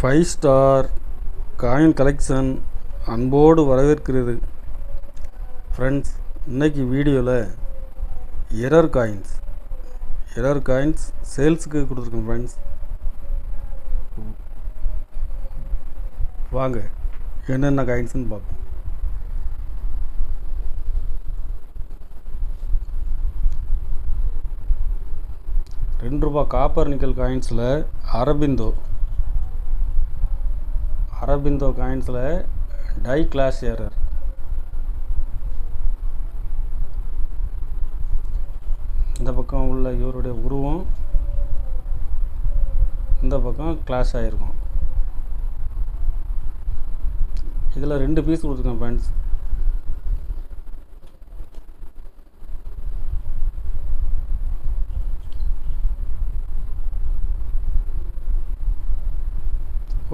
Five star coin collection அன்போடு வரவேற்கிறது. Friends, இன்றைக்கி வீடியோவில் எரர் காயின்ஸ் சேல்ஸுக்கு கொடுத்துருக்கேன். ஃப்ரெண்ட்ஸ், வாங்க என்னென்ன காயின்ஸ்னு பார்ப்போம். ₹2 காப்பர் நிக்கல் காயின்ஸில் அரபிந்தோ காயின்ஸில் டை கிளாஸ் எரர். இந்த பக்கம் உள்ள இவருடைய உருவம் இந்த பக்கம் கிளாஸ் ஆகிருக்கும். இதில் 2 பீஸ் கொடுத்துருக்கேன். ஃப்ரெண்ட்ஸ்,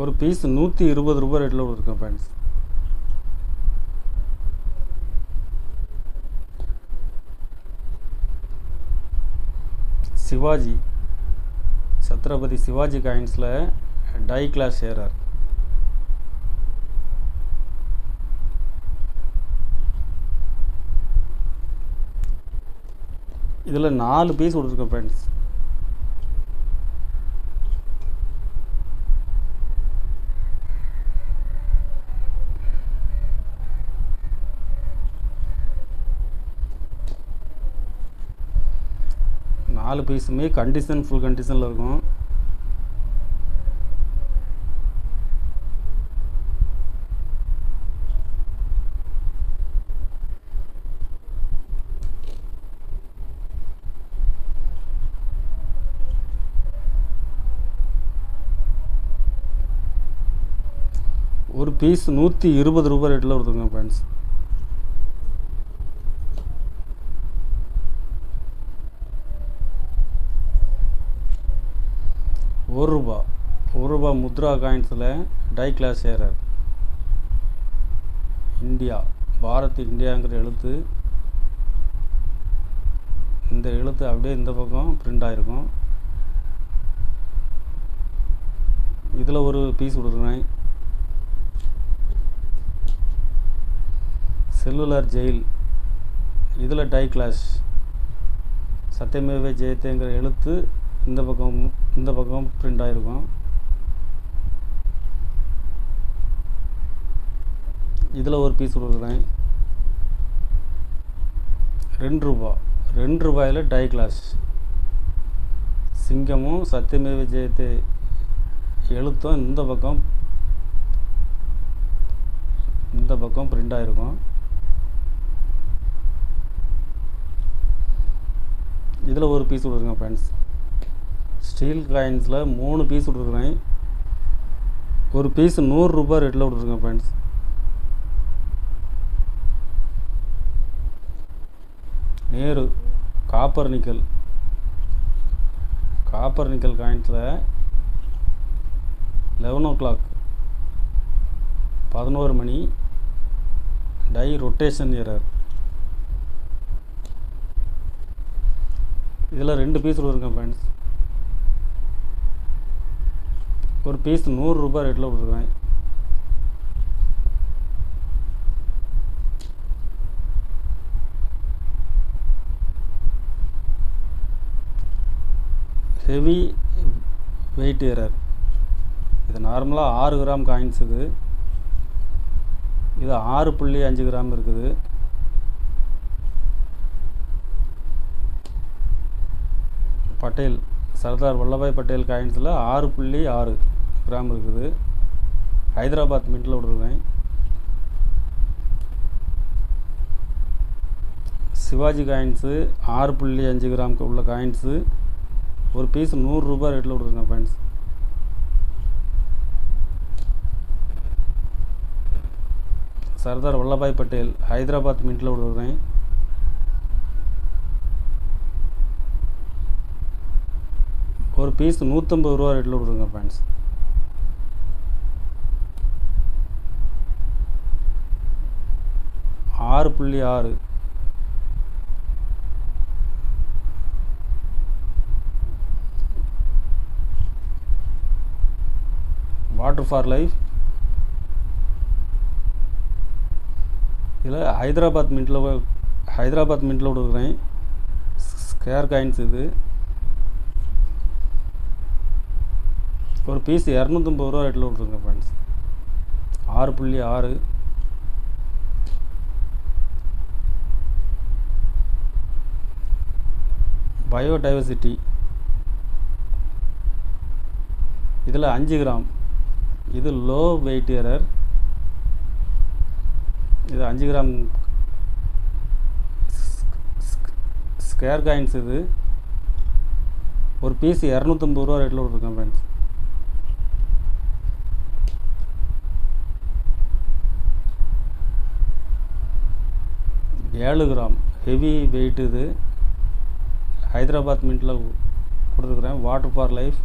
ஒரு பீஸ் ₹120 ரேட்டில் கொடுத்துருக்கேன். ஃப்ரெண்ட்ஸ், சத்ரபதி சிவாஜி காயின்ஸில் டை கிளாஸ் எரர். இதில் 4 பீஸ் கொடுத்துருக்கேன். ஃப்ரெண்ட்ஸ், நாலு பீஸுமே ஃபுல் கண்டிஷனில் இருக்கும். ஒரு பீஸ் ₹120 ரேட்டில் கொடுத்துருங்க. ஃப்ரெண்ட்ஸ், ₹1 முத்ரா காயின்ஸில் டை கிளாஸ் எரர். இந்தியாங்கிற எழுத்து, இந்த எழுத்து அப்படியே இந்த பக்கம் பிரிண்ட் ஆகிருக்கும். இதில் ஒரு பீஸ் கொடுக்குறேன். செல்லுலார் ஜெயில், இதில் டை கிளாஸ் சத்தியமேவ ஜெயத்தேங்கிற எழுத்து இந்த பக்கம் பிரிண்ட் ஆகிருக்கும். இதில் ஒரு பீஸ் கொடுக்குறேன். ₹2 டை கிளாஸ் சிங்கமும் சத்தியமேவ ஜெயத்தே எழுத்தும் இந்த பக்கம் பிரிண்ட் ஆகிருக்கும். இதில் ஒரு பீஸ் கொடுக்குறேங்க. ஃப்ரெண்ட்ஸ், ஸ்டீல் காயின்ஸில் 3 பீஸ் கொடுக்குறேன். ஒரு பீஸ் ₹100 ரேட்டில் கொடுத்துருங்க. ஃப்ரெண்ட்ஸ், நேரு காப்பர் நிக்கல் காயின்ஸில் 11 o'clock 11 மணி டை ரொட்டேஷன் எரர். இதில் 2 பீஸ் கொடுத்துருக்கேன். ஃப்ரெண்ட்ஸ், ஒரு பீஸ் ₹100 ரேட்டில் கொடுத்துருக்கேன். Heavy weight error. இது நார்மலாக 6 கிராம் காயின்ஸ். இது 6.5 கிராம் இருக்குது. சர்தார் வல்லபாய் பட்டேல் காயின்ஸில் 6.6 கிராம் இருக்குது. ஹைதராபாத் மின்ட்டில் விடுறேன். சிவாஜி காயின்ஸு 6.5 கிராமுக்கு உள்ள காயின்ஸு ஒரு பீஸ் ₹100 ரேட்டில் விடுறேங்க. ஃப்ரெண்ட்ஸ், சர்தார் வல்லபாய் பட்டேல் ஹைதராபாத் மின்ட்டில் விடுறேன். ஒரு பீஸ் ₹150 ரேட்டில் விடுறேங்க. Friends, $6.6 water for life. இதில் ஹைதராபாத் மின்ட்டில் கொடுக்குறேன். ஸ்கேர் காயின்ஸ் இது. ஒரு பீஸ் 250 ரூபா ரேட்டில் விட்ருங்க ஃப்ரெண்ட்ஸ். 6.6. பயோடைவர்சிட்டி. இதில் 5 கிராம். இது லோ வெயிட் எரர். இது 5 கிராம் ஸ்கேர் காயின்ஸ் இது. ஒரு பீஸ் 250 ரூபா ரேட்டில் விட்ருக்கேன் ஃப்ரெண்ட்ஸ். ஏழு கிராம் ஹெவி வெயிட் இது. ஹைதராபாத் மின்ட்டில் கொடுத்துருக்குறேன். Water for life.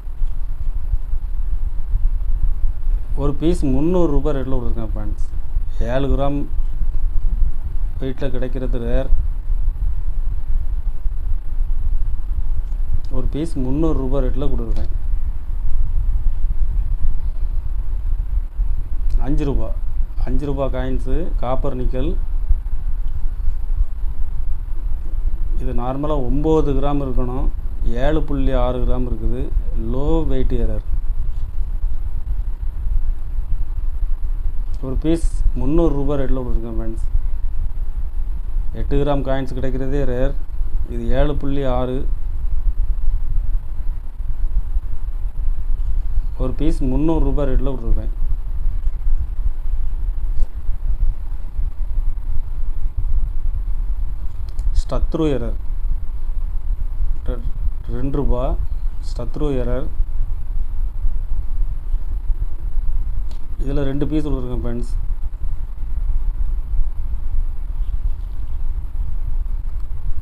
ஒரு பீஸ் 300 ரூபா ரேட்டில் கொடுத்துருக்கேன் ஃப்ரெண்ட்ஸ். 7 கிராம் வெயிட்டில் கிடைக்கிறது ரேர். ஒரு பீஸ் 300 ரூபா ரேட்டில் கொடுக்குறேன். 5 ரூபா காயின்ஸு. Copper nickel. இது நார்மலாக 9 கிராம் இருக்கணும். 7.6 கிராம் இருக்குது. Low wait error. ஒரு பீஸ் 300 ரூபா ரேட்டில் கொடுத்துருக்கேன் ஃப்ரெண்ட்ஸ். 8 கிராம் காயின்ஸ் கிடைக்கிறதே ரேர். இது 7.6. ஒரு பீஸ் 300 ரூபா ரேட்டில் கொடுத்துருக்கேன். ஸ்டத்ரு எரர் 2 ரூபா. ஸ்டத்ரு எரர். இதில் 2 பீஸ் கொடுத்துருக்கேன் ஃப்ரெண்ட்ஸ்.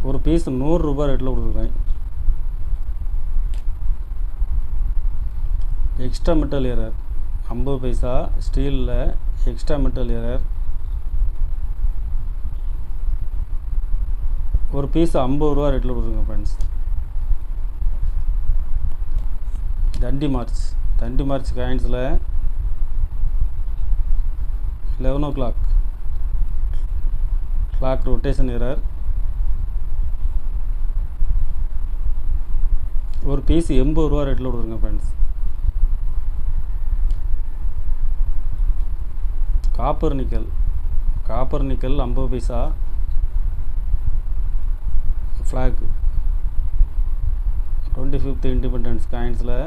ஒரு பீஸ் 100 ரூபா ரேட்டில் கொடுத்துருக்கேன். Extra metal error 50 paisa. ஸ்டீலில் எக்ஸ்ட்ரா மெட்டல் எரர். ஒரு பீஸ் 50 ரூபா ரேட்டில் கொடுத்துருங்க ஃப்ரெண்ட்ஸ். தண்டி மார்ச் காயின்ஸில் 11 o'clock கிளாக் ரொட்டேஷன் எரர். ஒரு பீஸ் 80 ரூபா ரேட்டில் கொடுத்துருங்க friends. Copper nickel 50 paisa. Flag 25th independence காயின்ஸில்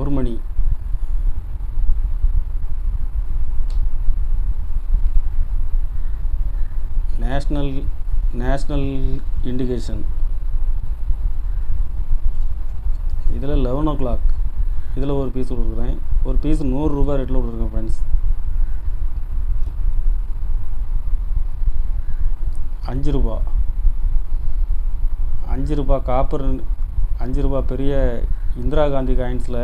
1 மணி. National indication. இதில் 11 o'clock. இதில் ஒரு பீஸ் கொடுக்குறேன். ஒரு பீஸ் 100 ரூபா ரேட்டில் கொடுத்துருக்கேன் ஃப்ரெண்ட்ஸ். 5 ரூபா காப்பர். 5 ரூபா பெரிய இந்திரா காந்தி காயின்ஸில்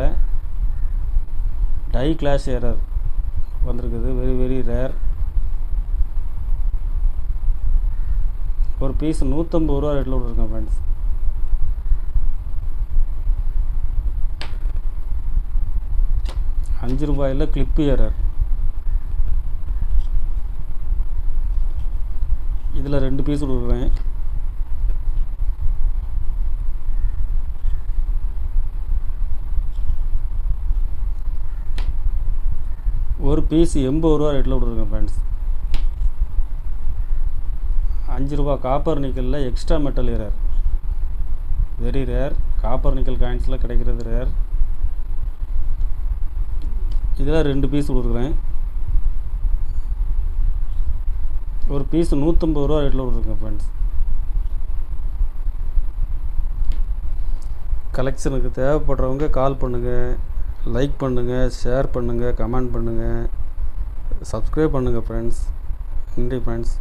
டை கிளாஷ் எரர் வந்திருக்குது. Very very rare. ஒரு பீஸ் 150 ரூபா ரேட்டில் கொடுத்துருக்கேன் ஃப்ரெண்ட்ஸ். ₹5 clip error. இதில் 2 பீஸ் கொடுக்குறேன். ஒரு பீஸ் 80 ரூபா ரேட்டில் கொடுத்துருக்கேன் ஃப்ரெண்ட்ஸ். 5 ரூபா காப்பர் நிக்கலில் extra metal error. Very rare. Copper nickel காயின்ஸில் கிடைக்கிறது ரேர். இதில் 2 பீஸ் கொடுக்குறேன். ஒரு பீஸ் 150 ரூபா ரேட்டில் கொடுத்துருக்கேன் ஃப்ரெண்ட்ஸ். கலெக்ஷனுக்கு தேவைப்படுறவங்க கால் பண்ணுங்கள், லைக் பண்ணுங்கள், ஷேர் பண்ணுங்கள், கமெண்ட் பண்ணுங்கள், சப்ஸ்கிரைப் பண்ணுங்கள் ஃப்ரெண்ட்ஸ். நன்றி ஃப்ரெண்ட்ஸ்.